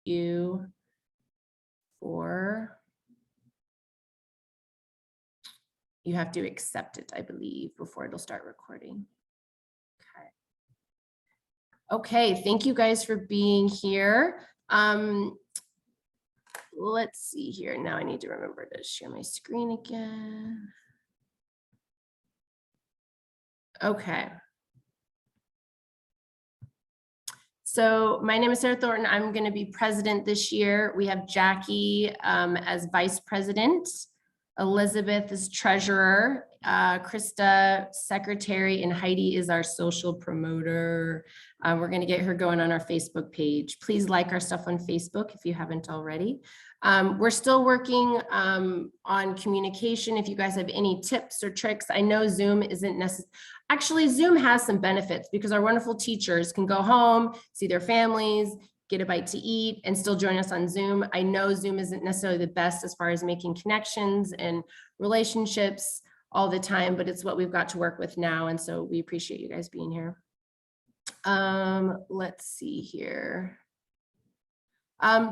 you for, you have to accept it, I believe, before it'll start recording. Okay, thank you guys for being here. Let's see here. Now I need to remember to share my screen again. Okay. So my name is Sarah Thornton. I'm going to be president this year. We have Jackie as vice president, Elizabeth is treasurer, Krista secretary, and Heidi is our social promoter. We're going to get her going on our Facebook page. Please like our stuff on Facebook if you haven't already. We're still working on communication. If you guys have any tips or tricks, I know Zoom isn't necessary. Actually, Zoom has some benefits because our wonderful teachers can go home, see their families, get a bite to eat, and still join us on Zoom. I know Zoom isn't necessarily the best as far as making connections and relationships all the time, but it's what we've got to work with now. And so we appreciate you guys being here. Let's see here.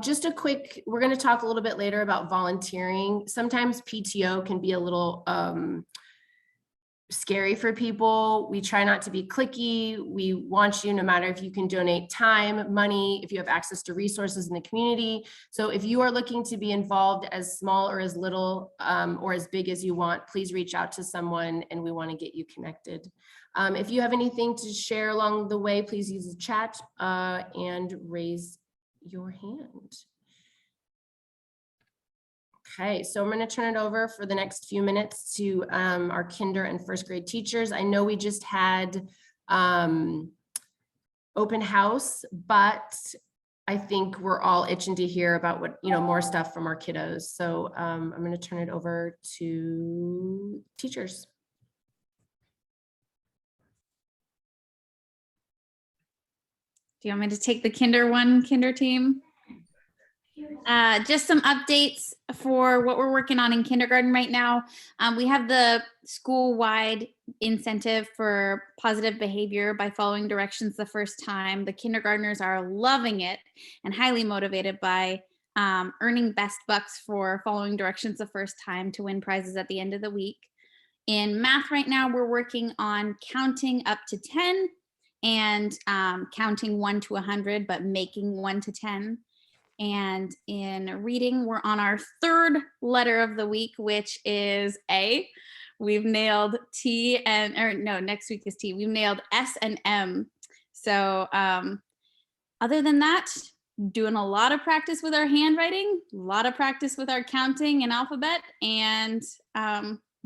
Just a quick, we're going to talk a little bit later about volunteering. Sometimes PTO can be a little scary for people. We try not to be cliquey. We want you, no matter if you can donate time, money, if you have access to resources in the community. So if you are looking to be involved as small or as little or as big as you want, please reach out to someone and we want to get you connected. If you have anything to share along the way, please use the chat and raise your hand. Okay, so I'm going to turn it over for the next few minutes to our kinder and first grade teachers. I know we just had open house, but I think we're all itching to hear about what, more stuff from our kiddos. So I'm going to turn it over to teachers. Do you want me to take the kinder team? Just some updates for what we're working on in kindergarten right now. We have the school-wide incentive for positive behavior by following directions the first time. The kindergartners are loving it and highly motivated by earning best bucks for following directions the first time to win prizes at the end of the week. In math right now, we're working on counting up to 10 and counting 1 to 100, but making 1 to 10. And in reading, we're on our third letter of the week, which is A. We've nailed T and, or no, next week is T. We've nailed S and M. So other than that, doing a lot of practice with our handwriting, a lot of practice with our counting and alphabet, and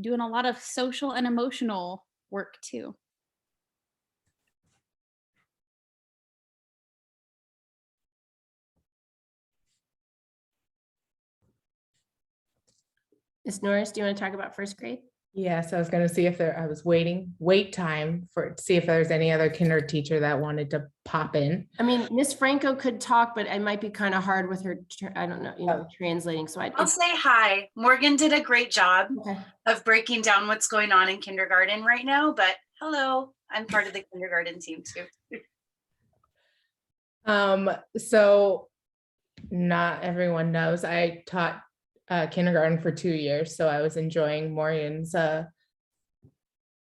doing a lot of social and emotional work too. Ms. Norris, do you want to talk about first grade? Yes, I was going to see if I was wait time to see if there's any other kinder teacher that wanted to pop in. I mean, Miss Franco could talk, but it might be kind of hard with her, I don't know, translating. So I'll say hi. Morgan did a great job of breaking down what's going on in kindergarten right now, but hello, I'm part of the kindergarten team too. So not everyone knows I taught kindergarten for 2 years, so I was enjoying Morgan's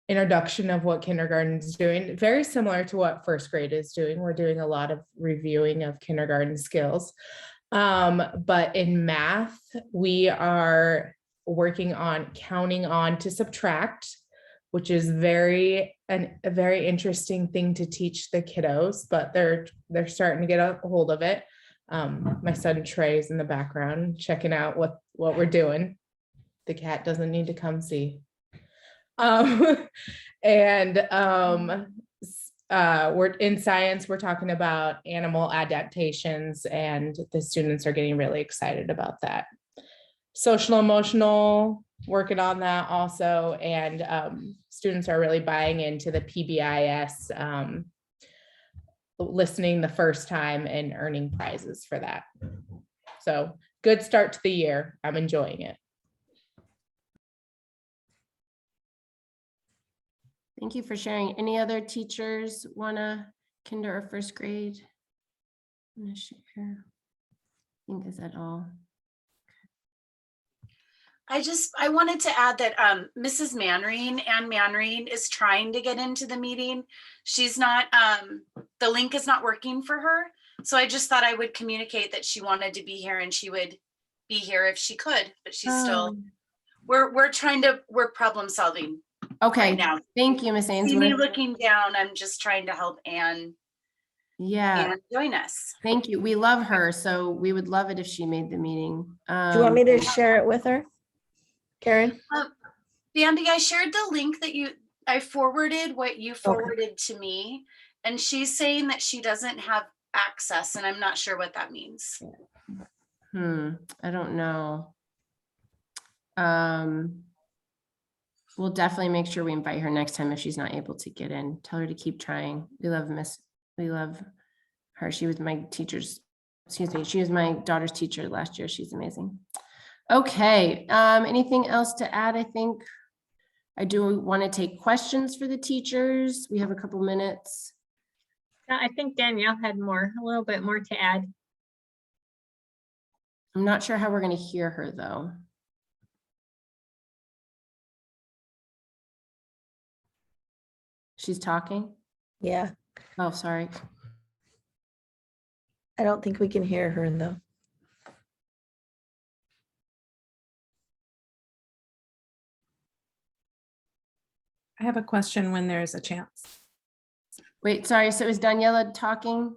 introduction of what kindergarten is doing. Very similar to what first grade is doing. We're doing a lot of reviewing of kindergarten skills, but in math we are working on counting on to subtract, which is a very interesting thing to teach the kiddos, but they're starting to get a hold of it. My son Trey's in the background checking out what we're doing. The cat doesn't need to come see. We're in science, we're talking about animal adaptations, and the students are getting really excited about that. Social emotional, working on that also, and students are really buying into the PBIS listening the first time and earning prizes for that. So good start to the year. I'm enjoying it. Thank you for sharing. Any other teachers wanna kinder or first grade? I'm gonna share. think is that all. I wanted to add that Mrs. Ann Manring is trying to get into the meeting. She's not, the link is not working for her. So I just thought I would communicate that she wanted to be here and she would be here if she could, but she's still, we're problem solving Okay, right now. thank you, Miss See me Ainsworth. looking down, I'm just trying to help Ann Yeah, join us. thank you. We love her, so we would love it if she made the meeting. Do you want me to share it with her? Karen? Bandy, I shared the link that I forwarded what you forwarded to me, and she's saying that she doesn't have access, and I'm not sure what that means. I don't know. We'll definitely make sure we invite her next time if she's not able to get in. Tell her to keep trying. We love her. She was my teacher's, excuse me, she was my daughter's teacher last year. She's amazing. Okay, anything else to add? I think I do want to take questions for the teachers. We have a couple minutes. I think Danielle had a little bit more to add. I'm not sure how we're going to hear her though. She's talking? Yeah, Oh, sorry. I don't think we can hear her though. I have a question when there's a chance. Wait, sorry. So is Daniela talking?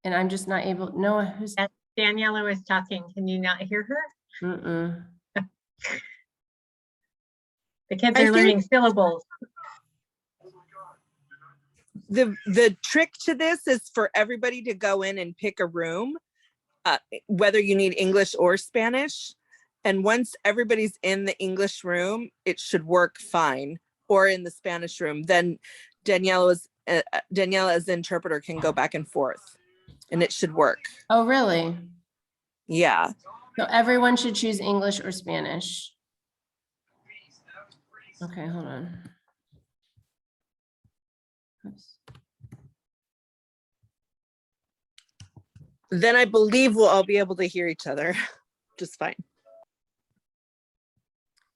And I'm just not able, Noah, who's? Daniela was talking. Can you not hear her? Mm-mm. The kids I are learning syllables. The trick to this is for everybody to go in and pick a room, whether you need English or Spanish. And once everybody's in the English room, it should work fine. Or in the Spanish room, then Daniela as the interpreter can go back and forth, and it should work. Oh, really? Yeah. So everyone should choose English or Spanish. Okay, hold on. Oops. Then I believe we'll all be able to hear each other just fine.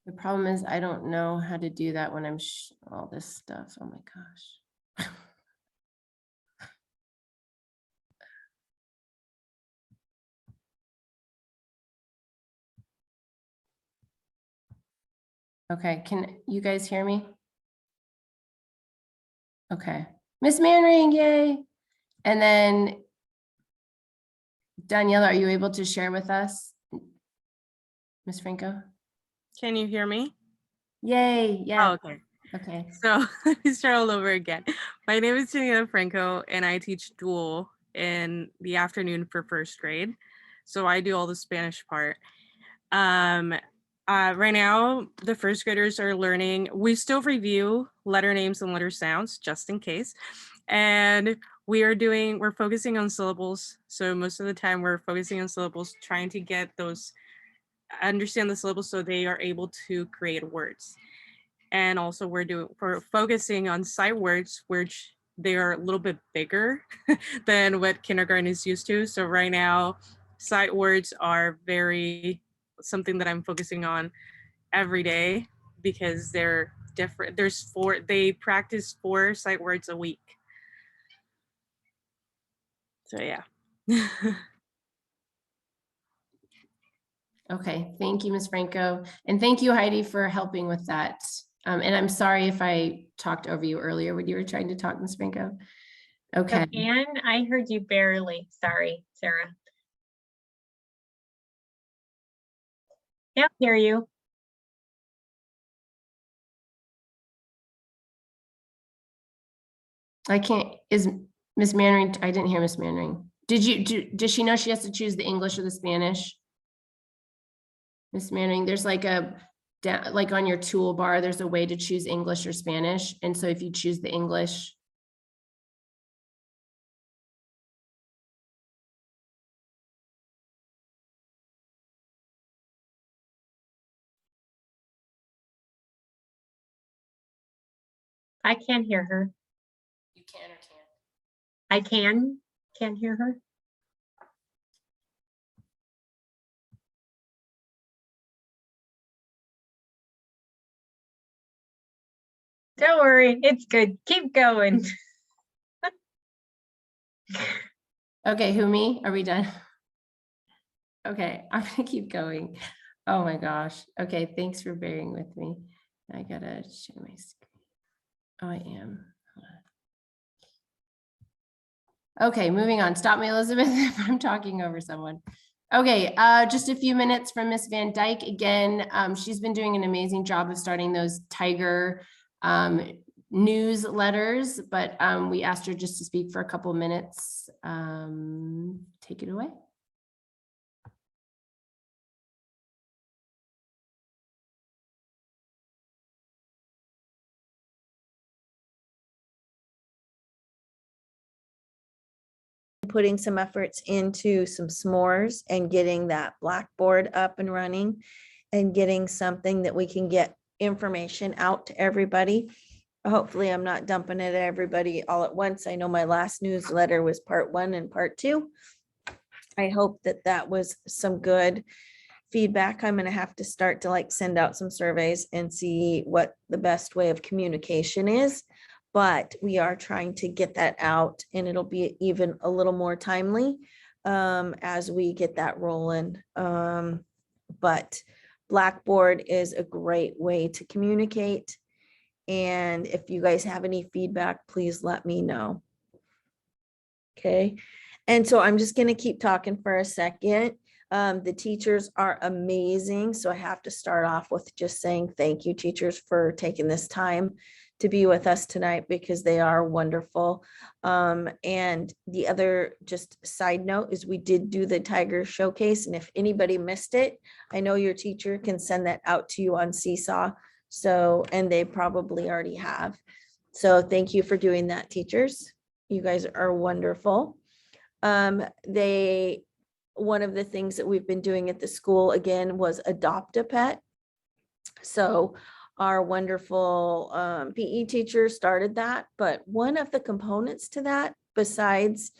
The problem is I don't know how to do that when I'm all this stuff. Oh my gosh. Okay, can you guys hear me? Okay, Miss Manring, yay. And then Daniela, are you able to share with us? Miss Franco? Can you hear me? Yay, yeah. Oh, okay. Okay. So let me start all over again. My name is Daniela Franco, and I teach dual in the afternoon for first grade. So I do all the Spanish part. Right now, the first graders are learning. We still review letter names and letter sounds just in case. And we're focusing on syllables. So most of the time we're focusing on syllables, trying to get those, understand the syllables so they are able to create words. And also we're focusing on sight words, which they are a little bit bigger than what kindergarten is used to. So right now, sight words are something that I'm focusing on every day because they're different. They practice 4 sight words a week. So yeah. Okay, thank you, Ms. Franco. And thank you, Heidi, for helping with that. And I'm sorry if I talked over you earlier when you were trying to talk, Ms. Franco. Okay. Anne, I heard you barely. Sorry, Sarah. Can't hear you. I can't, is Ms. Mannering, I didn't hear Ms. Mannering. Does she know she has to choose the English or the Spanish? Ms. Mannering, there's like like on your toolbar, there's a way to choose English or Spanish. And so if you choose the English. I can't hear her. You can or can't? I can't hear her. Don't worry, it's good. Keep going. Okay, who, me? Are we done? Okay, I'm gonna keep going. Oh my gosh. Okay, thanks for bearing with me. I gotta share my screen. Oh, I am. Hold on. Okay, moving on. Stop me, Elizabeth, if I'm talking over someone. Okay, just a few minutes from Miss Van Dyke. Again, she's been doing an amazing job of starting those Tiger newsletters, but we asked her just to speak for a couple minutes. Take it away. Putting some efforts into some s'mores and getting that Blackboard up and running and getting something that we can get information out to everybody. Hopefully I'm not dumping it at everybody all at once. I know my last newsletter was part 1 and part 2. I hope that that was some good feedback. I'm going to have to start to send out some surveys and see what the best way of communication is. But we are trying to get that out, and it'll be even a little more timely as we get that rolling. But Blackboard is a great way to communicate. And if you guys have any feedback, please let me know. Okay. And so I'm just going to keep talking for a second. The teachers are amazing. So I have to start off with just saying thank you, teachers, for taking this time to be with us tonight, because they are wonderful. And the other just side note is we did do the Tiger Showcase. And if anybody missed it, I know your teacher can send that out to you on Seesaw. So, and they probably already have. So thank you for doing that, teachers. You guys are wonderful. One of the things that we've been doing at the school again was adopt a pet. So our wonderful PE teacher started that, but one of the components to that, besides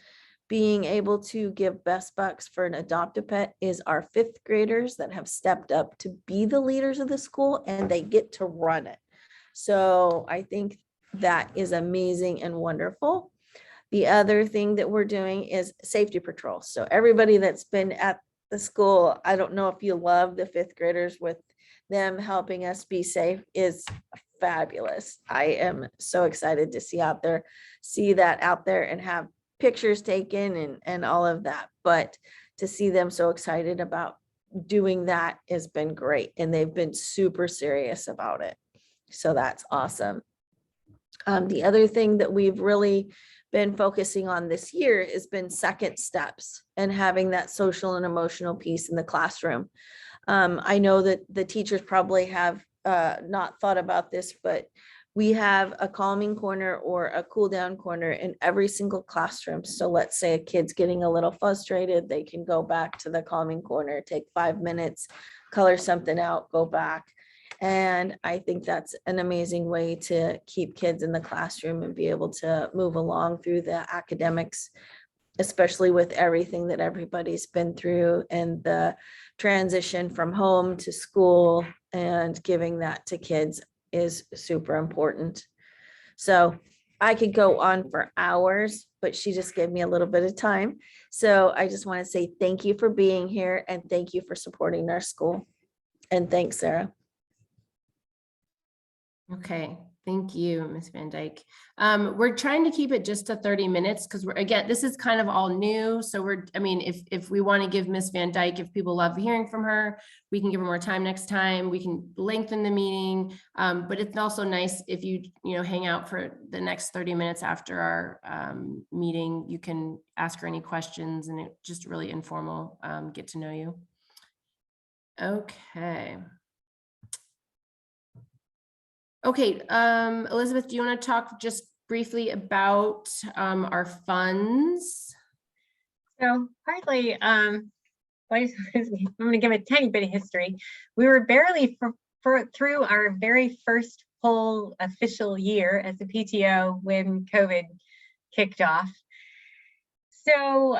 being able to give best bucks for an adopt a pet, is our 5th graders that have stepped up to be the leaders of the school, and they get to run it. So I think that is amazing and wonderful. The other thing that we're doing is safety patrol. So everybody that's been at the school, I don't know if you love the 5th graders with them helping us be safe, is fabulous. I am so excited to see that out there and have pictures taken and all of that. But to see them so excited about doing that has been great. And they've been super serious about it. So that's awesome. The other thing that we've really been focusing on this year has been second steps and having that social and emotional piece in the classroom. I know that the teachers probably have not thought about this, but we have a calming corner or a cool down corner in every single classroom. So let's say a kid's getting a little frustrated, they can go back to the calming corner, take 5 minutes, color something out, go back. And I think that's an amazing way to keep kids in the classroom and be able to move along through the academics, especially with everything that everybody's been through and the transition from home to school, and giving that to kids is super important. So I could go on for hours, but she just gave me a little bit of time. So I just want to say thank you for being here and thank you for supporting our school. And thanks, Sarah. Okay, thank you, Ms. Van Dyke. We're trying to keep it just to 30 minutes because again, this is kind of all new. So if we want to give Ms. Van Dyke, if people love hearing from her, we can give her more time next time. We can lengthen the meeting, but it's also nice if you hang out for the next 30 minutes after our meeting. You can ask her any questions, and it's just really informal, get to know you. Okay. Okay, Elizabeth, do you want to talk just briefly about our funds? So partly, I'm going to give a tiny bit of history. We were barely through our very first full official year as a PTO when COVID kicked off. So,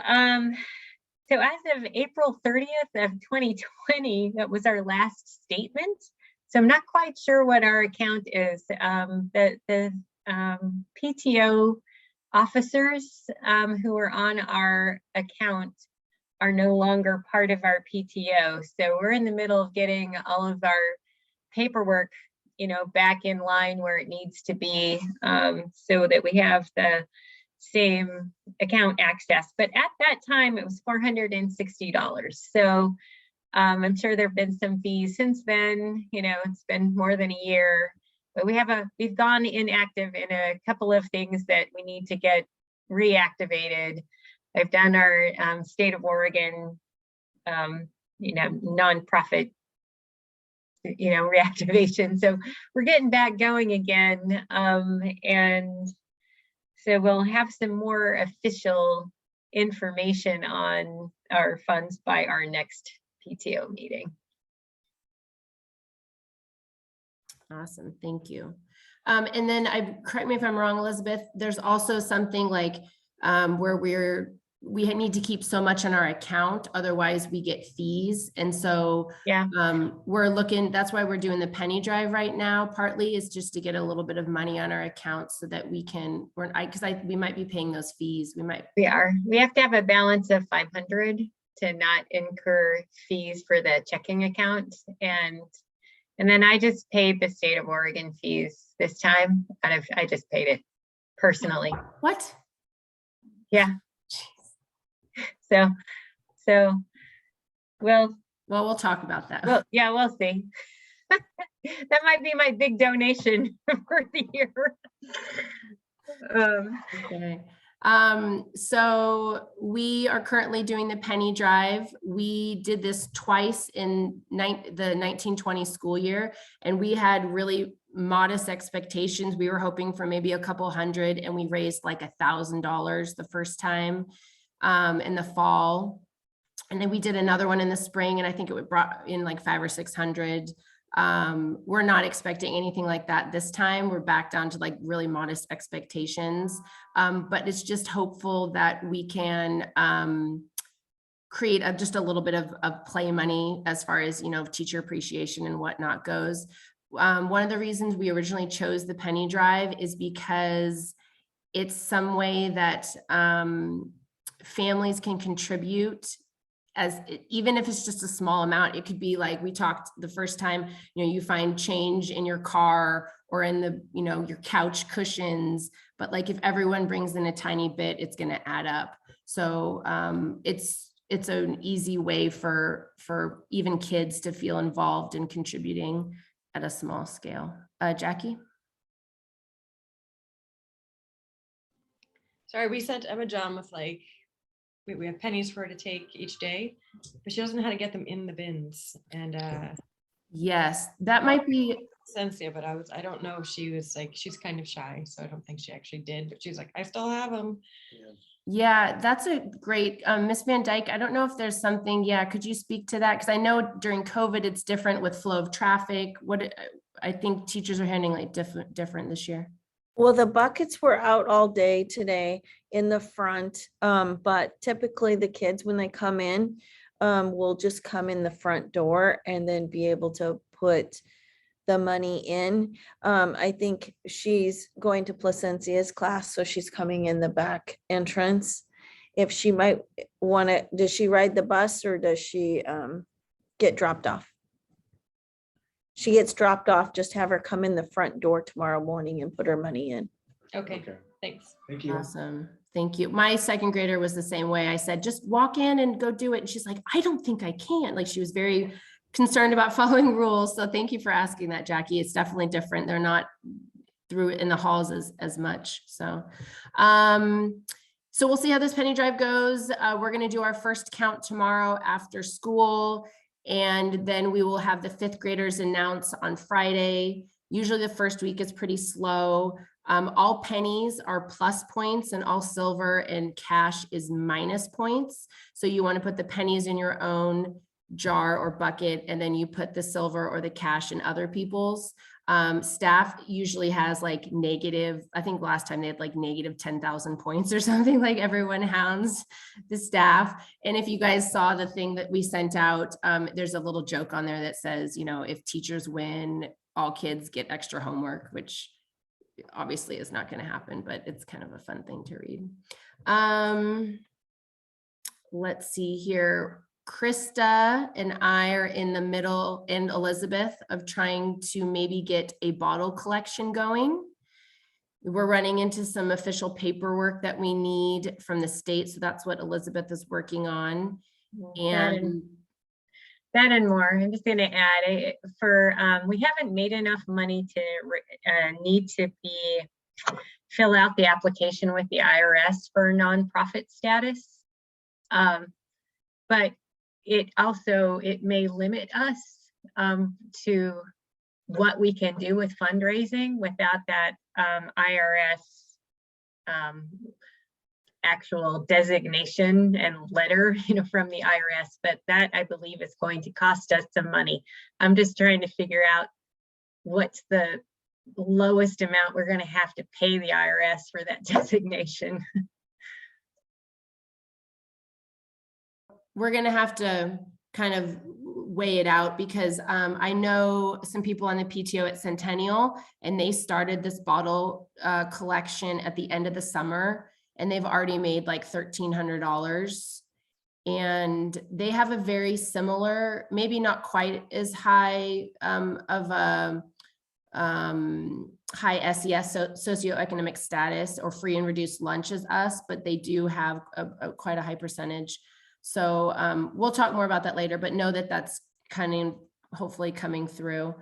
so as of April 30th of 2020, that was our last statement So I'm not quite sure what our account is. The PTO officers who are on our account are no longer part of our PTO. So we're in the middle of getting all of our paperwork, back in line where it needs to be, so that we have the same account access. But at that time, it was $460. So I'm sure there've been some fees since then. It's been more than a year, but we've gone inactive in a couple of things that we need to get reactivated. I've done our state of Oregon, nonprofit, reactivation. So we're getting back going again. And so we'll have some more official information on our funds by our next PTO meeting. Awesome, thank you. And then correct me if I'm wrong, Elizabeth, there's also something like where we need to keep so much on our account, otherwise we get fees. And so Yeah, we're looking, that's why we're doing the penny drive right now, partly is just to get a little bit of money on our account so that we can, we might be paying those fees. We have to have a balance of 500 to not incur fees for the checking account. And then I just paid the state of Oregon fees this time. And I just paid it personally. What? Yeah. So we'll talk about that. Well, yeah, we'll see. That might be my big donation for the year. Okay. So we are currently doing the penny drive. We did this twice in the 1920 school year, and we had really modest expectations. We were hoping for maybe a couple hundred, and we raised like $1,000 the first time in the fall. And then we did another one in the spring, and I think it brought in like 500 or 600. We're not expecting anything like that this time. We're back down to like really modest expectations. But it's just hopeful that we can create just a little bit of play money as far as, teacher appreciation and whatnot goes. One of the reasons we originally chose the penny drive is because it's some way that families can contribute, even if it's just a small amount. It could be like we talked the first time, you find change in your car or in the, your couch cushions, but like if everyone brings in a tiny bit, it's going to add up. So it's an easy way for even kids to feel involved in contributing at a small scale. Jackie? Sorry, we sent Emma John with like, we have pennies for her to take each day, but she doesn't know how to get them in the bins. And Yes, that might be Sensia, but I don't know if she was like, she's kind of shy, so I don't think she actually did, but she's like, I still have them. Yeah, that's a great, Miss Van Dyke, I don't know if there's something, could you speak to that? Because I know during COVID, it's different with flow of traffic. I think teachers are handling it different this year. Well, the buckets were out all day today in the front, but typically the kids, when they come in, will just come in the front door and then be able to put the money in. I think she's going to Placencia's class, so she's coming in the back entrance. If she might want to, does she ride the bus or does she get dropped off? She gets dropped off, just have her come in the front door tomorrow morning and put her money in. Okay, thanks. Thank you. Awesome. Thank you. My second grader was the same way. I said, just walk in and go do it. And she's like, I don't think I can. Like, she was very concerned about following rules. So thank you for asking that, Jackie. It's definitely different. They're not through in the halls as much. So, so we'll see how this penny drive goes. We're going to do our first count tomorrow after school. And then we will have the fifth graders announce on Friday. Usually the first week is pretty slow. All pennies are plus points and all silver and cash is minus points. So you want to put the pennies in your own jar or bucket, and then you put the silver or the cash in other people's. Staff usually has like negative, I think last time they had like negative 10,000 points or something, like everyone hounds the staff. And if you guys saw the thing that we sent out, there's a little joke on there that says, you know, if teachers win, all kids get extra homework, which obviously is not going to happen, but it's kind of a fun thing to read. Let's see here. Krista and I are in the middle, and Elizabeth, of trying to maybe get a bottle collection going. We're running into some official paperwork that we need from the state. So that's what Elizabeth is working on. And that and more. I'm just going to add we haven't made enough money to need to fill out the application with the IRS for nonprofit status. But it may limit us to what we can do with fundraising without that IRS actual designation and letter, from the IRS. But that, I believe, is going to cost us some money. I'm just trying to figure out what's the lowest amount we're going to have to pay the IRS for that designation. we're going to have to kind of weigh it out, because I know some people on the PTO at Centennial, and they started this bottle collection at the end of the summer, and they've already made like $1,300. And they have a very similar, maybe not quite as high of a high SES, socioeconomic status, or free and reduced lunch as us, but they do have quite a high percentage. So we'll talk more about that later, but know that that's kind of hopefully coming through.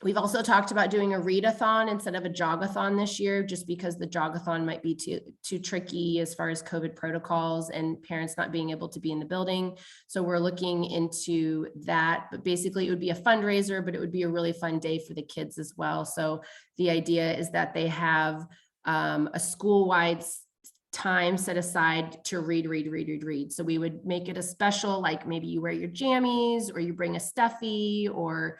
We've also talked about doing a readathon instead of a jogathon this year, just because the jogathon might be too tricky as far as COVID protocols and parents not being able to be in the building. So we're looking into that, but basically it would be a fundraiser, but it would be a really fun day for the kids as well. So the idea is that they have a school-wide time set aside to read. So we would make it a special, like maybe you wear your jammies, or you bring a stuffy, or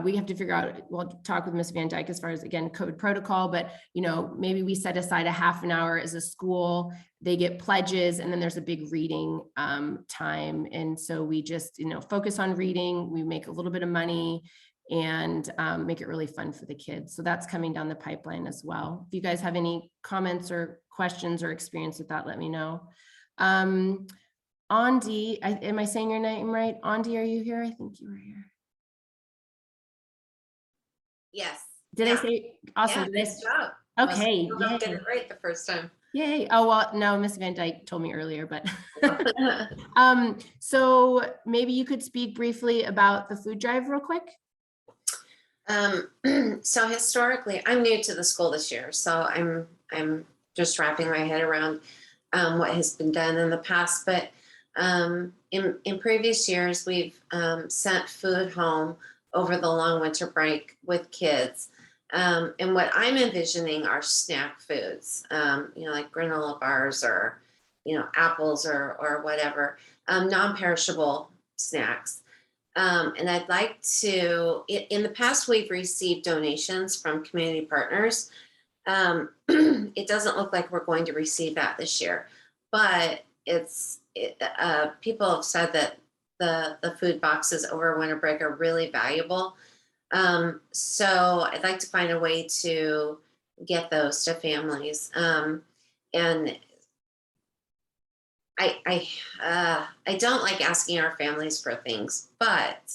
we have to figure out, we'll talk with Ms. Van Dyke as far as, again, COVID protocol, but maybe we set aside a half an hour as a school, they get pledges, and then there's a big reading time. And so we just, focus on reading, we make a little bit of money, and make it really fun for the kids. So that's coming down the pipeline as well. If you guys have any comments or questions or experience with that, let me know. Andi, am I saying your name right? Andi, are you here? I think you were here. Yes. Did I say awesome? Yeah, nice job. Okay. Yay. Did it right the first time. Yay. Oh, well, no, Miss Van Dyke told me earlier, but so maybe you could speak briefly about the food drive real quick. So historically, I'm new to the school this year, so I'm just wrapping my head around what has been done in the past. But in previous years, we've sent food home over the long winter break with kids. And what I'm envisioning are snack foods, like granola bars, or, apples, or whatever, non-perishable snacks. And I'd like to, in the past, we've received donations from community partners. It doesn't look like we're going to receive that this year, but people have said that the food boxes over winter break are really valuable. So I'd like to find a way to get those to families. And I don't like asking our families for things, but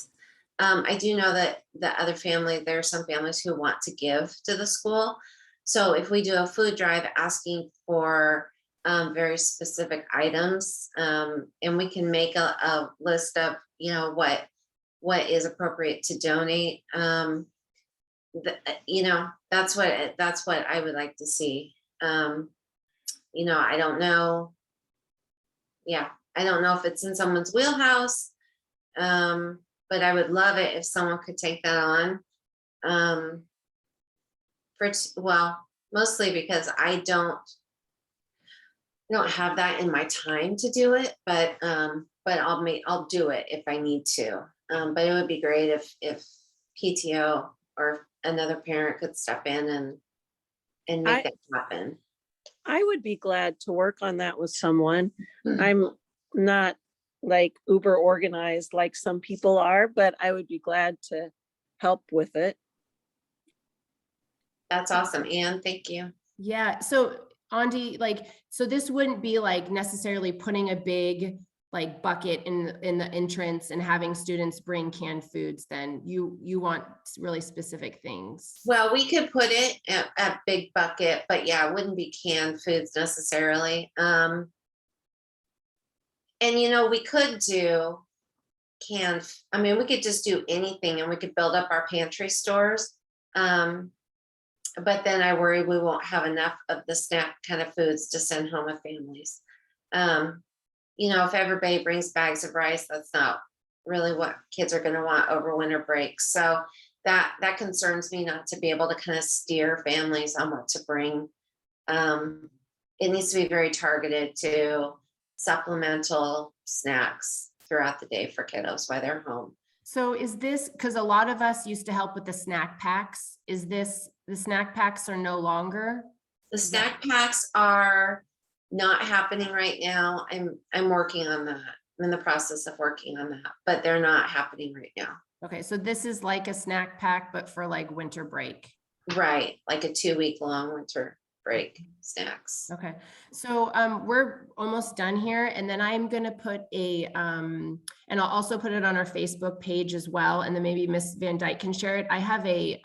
I do know that there are some families who want to give to the school. So if we do a food drive asking for very specific items, and we can make a list of, what is appropriate to donate, that's what I would like to see. I don't know. Yeah, I don't know if it's in someone's wheelhouse, but I would love it if someone could take that on. Mostly because I don't have that in my time to do it, but but I'll do it if I need to. But it would be great if PTO or another parent could step in and make that happen. I would be glad to work on that with someone. I'm not like uber organized like some people are, but I would be glad to help with it. That's awesome. Anne, thank you. Yeah, so Andi, like, so this wouldn't be like necessarily putting a big like bucket in the entrance and having students bring canned foods. Then you want really specific things. Well, we could put it at big bucket, but yeah, it wouldn't be canned foods necessarily. And we could do we could just do anything, and we could build up our pantry stores. But then I worry we won't have enough of the snack kind of foods to send home with families. If everybody brings bags of rice, that's not really what kids are going to want over winter break. So that concerns me, not to be able to kind of steer families on what to bring. It needs to be very targeted to supplemental snacks throughout the day for kiddos while they're home. So is this, because a lot of us used to help with the snack packs, is this, the snack packs are no longer? The snack packs are not happening right now. I'm working on that. I'm in the process of working on that, but they're not happening right now. Okay, so this is like a snack pack, but for like winter break. Right, like a 2-week long winter break snacks. Okay, so we're almost done here, and then I'm gonna put and I'll also put it on our Facebook page as well, and then maybe Miss Van Dyke can share it. I have a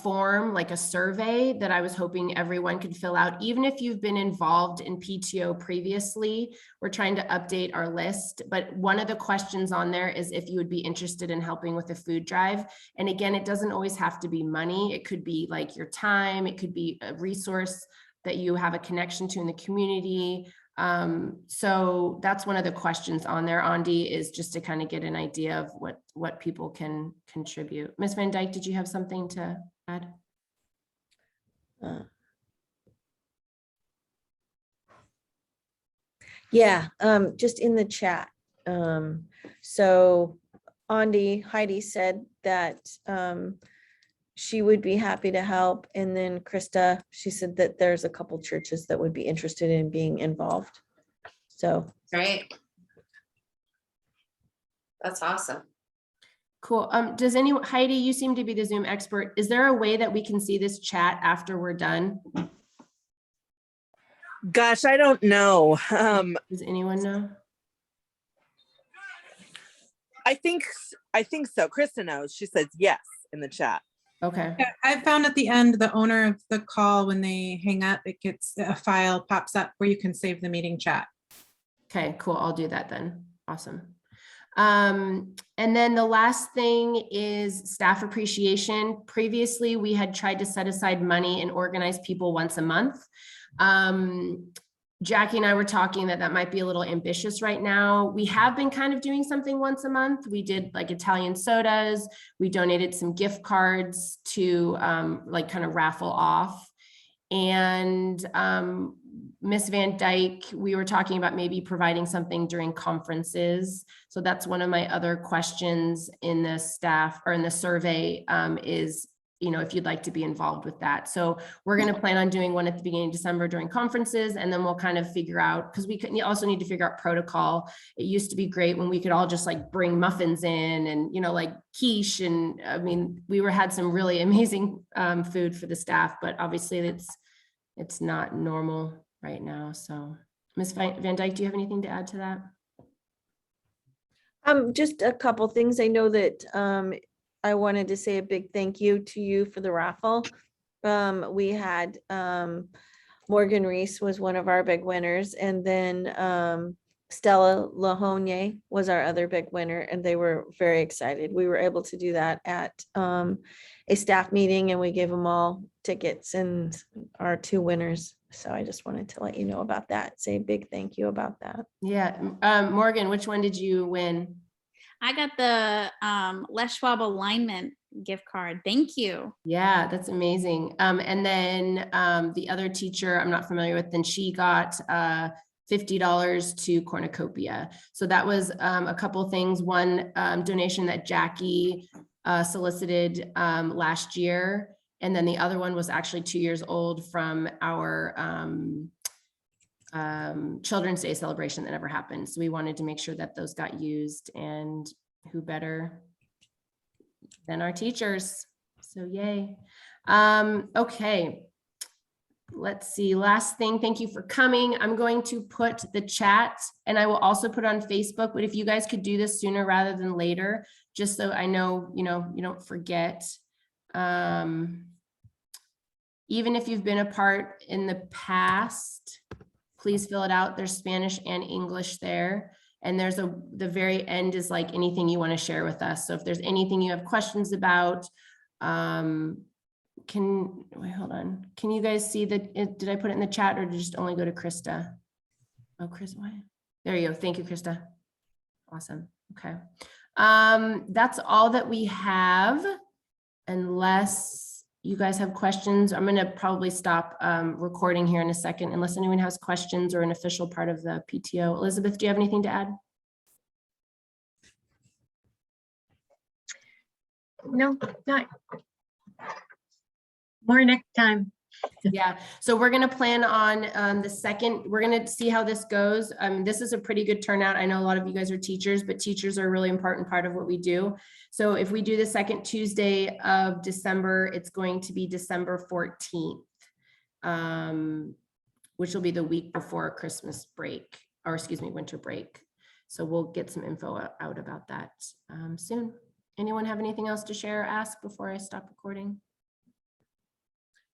form, like a survey, that I was hoping everyone could fill out, even if you've been involved in PTO previously. We're trying to update our list, but one of the questions on there is if you would be interested in helping with a food drive. And again, it doesn't always have to be money. It could be like your time. It could be a resource that you have a connection to in the community. So that's one of the questions on there, Andi, is just to kind of get an idea of what people can contribute. Ms. Van Dyke, did you have something to add? Yeah, just in the chat. So Heidi said that she would be happy to help. And then Krista, she said that there's a couple churches that would be interested in being involved. So. Great. That's awesome. Cool. Does anyone, Heidi, you seem to be the Zoom expert. Is there a way that we can see this chat after we're done? Gosh, I don't know. Does anyone know? I think so. Krista knows. She says yes in the chat. Okay. Yeah, I found at the end, the owner of the call, when they hang up, it gets a file pops up where you can save the meeting chat. Okay, cool. I'll do that then. Awesome. And then the last thing is staff appreciation. Previously, we had tried to set aside money and organize people once a month. Jackie and I were talking that might be a little ambitious right now. We have been kind of doing something once a month. We did like Italian sodas. We donated some gift cards to like kind of raffle off. And Miss Van Dyke, we were talking about maybe providing something during conferences. So that's one of my other questions in the staff or in the survey is, if you'd like to be involved with that. So we're going to plan on doing one at the beginning of December during conferences, and then we'll kind of figure out, because we also need to figure out protocol. It used to be great when we could all just like bring muffins in and, like quiche. And I mean, had some really amazing food for the staff, but obviously it's not normal right now. So Ms. Van Dyke, do you have anything to add to that? Just a couple things. I know that I wanted to say a big thank you to you for the raffle. We had Morgan Reese was one of our big winners, and then Stella Lahonye was our other big winner, and they were very excited. We were able to do that at a staff meeting, and we gave them all tickets and our 2 winners. So I just wanted to let you know about that. Say a big thank you about that. Yeah. Morgan, which one did you win? I got the Les Schwab alignment gift card. Thank you. Yeah, that's amazing. And then the other teacher I'm not familiar with, then she got $50 to cornucopia. So that was a couple things. One donation that Jackie solicited last year. And then the other one was actually 2 years old from our Children's Day celebration that never happened. So we wanted to make sure that those got used, and who better than our teachers. So yay. Okay. Let's see, last thing, thank you for coming. I'm going to put the chat, and I will also put on Facebook, but if you guys could do this sooner rather than later, just so I know, you don't forget. Even if you've been a part in the past, please fill it out. There's Spanish and English there. And there's the very end is like anything you want to share with us. So if there's anything you have questions about, wait, hold on. Can you guys see did I put it in the chat or did it just only go to Krista? Oh, Chris, why? There you go. Thank you, Krista. Awesome. Okay. That's all that we have, unless you guys have questions. I'm going to probably stop recording here in a second, unless anyone has questions or an official part of the PTO. Elizabeth, do you have anything to add? No, not. More next time. Yeah, so we're going to plan on the second. We're going to see how this goes. This is a pretty good turnout. I know a lot of you guys are teachers, but teachers are a really important part of what we do. So if we do the second Tuesday of December, it's going to be December 14th, which will be the week before Christmas break, or excuse me, winter break. So we'll get some info out about that soon. Anyone have anything else to share or ask before I stop recording?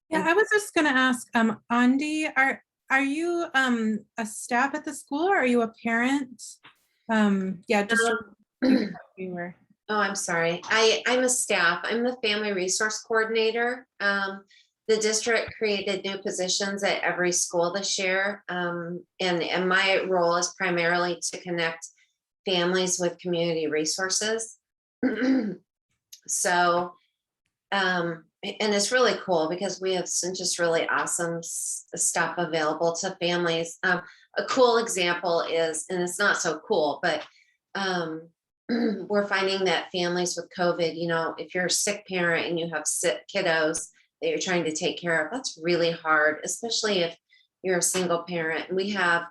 Yeah, I was just going to ask, Andi, are you a staff at the school, or are you a parent? Yeah, just you were. Oh, I'm sorry. I'm a staff. I'm the family resource coordinator. The district created new positions at every school this year. And my role is primarily to connect families with community resources. So, and it's really cool because we have some just really awesome stuff available to families. A cool example is, and it's not so cool, but we're finding that families with COVID, if you're a sick parent and you have sick kiddos that you're trying to take care of, that's really hard, especially if you're a single parent. And we have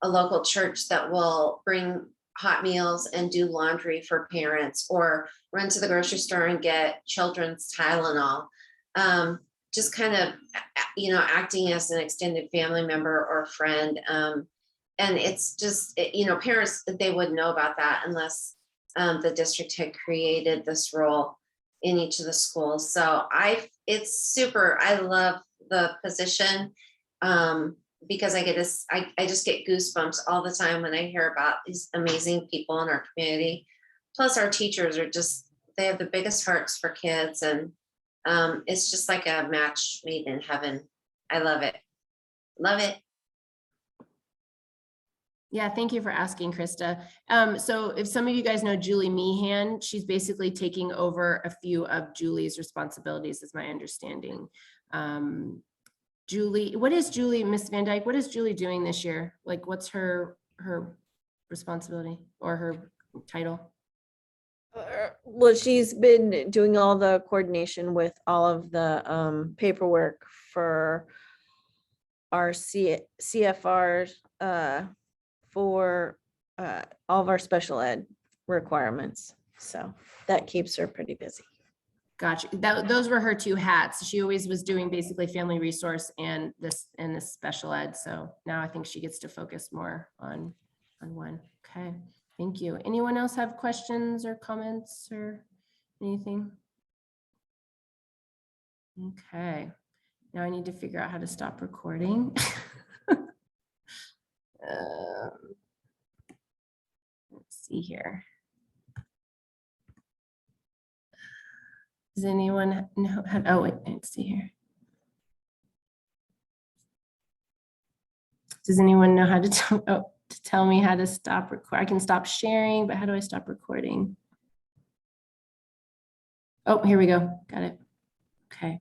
a local church that will bring hot meals and do laundry for parents, or run to the grocery store and get children's Tylenol. Just kind of, acting as an extended family member or friend. And it's just, parents, they wouldn't know about that unless the district had created this role in each of the schools. So it's super, I love the position because I just get goosebumps all the time when I hear about these amazing people in our community. Plus our teachers are they have the biggest hearts for kids, and it's just like a match made in heaven. I love it. Love it. Yeah, thank you for asking, Krista. So if some of you guys know Julie Meehan, she's basically taking over a few of Julie's responsibilities, is my understanding. Julie, Miss Van Dyke, what is Julie doing this year? Like, what's her responsibility or her title? Well, she's been doing all the coordination with all of the paperwork for our CFRs for all of our special ed requirements. So that keeps her pretty busy. Gotcha. Those were her two hats. She always was doing basically family resource and this special ed. So now I think she gets to focus more on one. Okay. Thank you. Anyone else have questions or comments or anything? Okay. Now I need to figure out how to stop recording. Let's see here. Does anyone know how? Oh, wait, let's see here. Does anyone know how to tell me how to stop record? I can stop sharing, but how do I stop recording? Oh, here we go. Got it. Okay.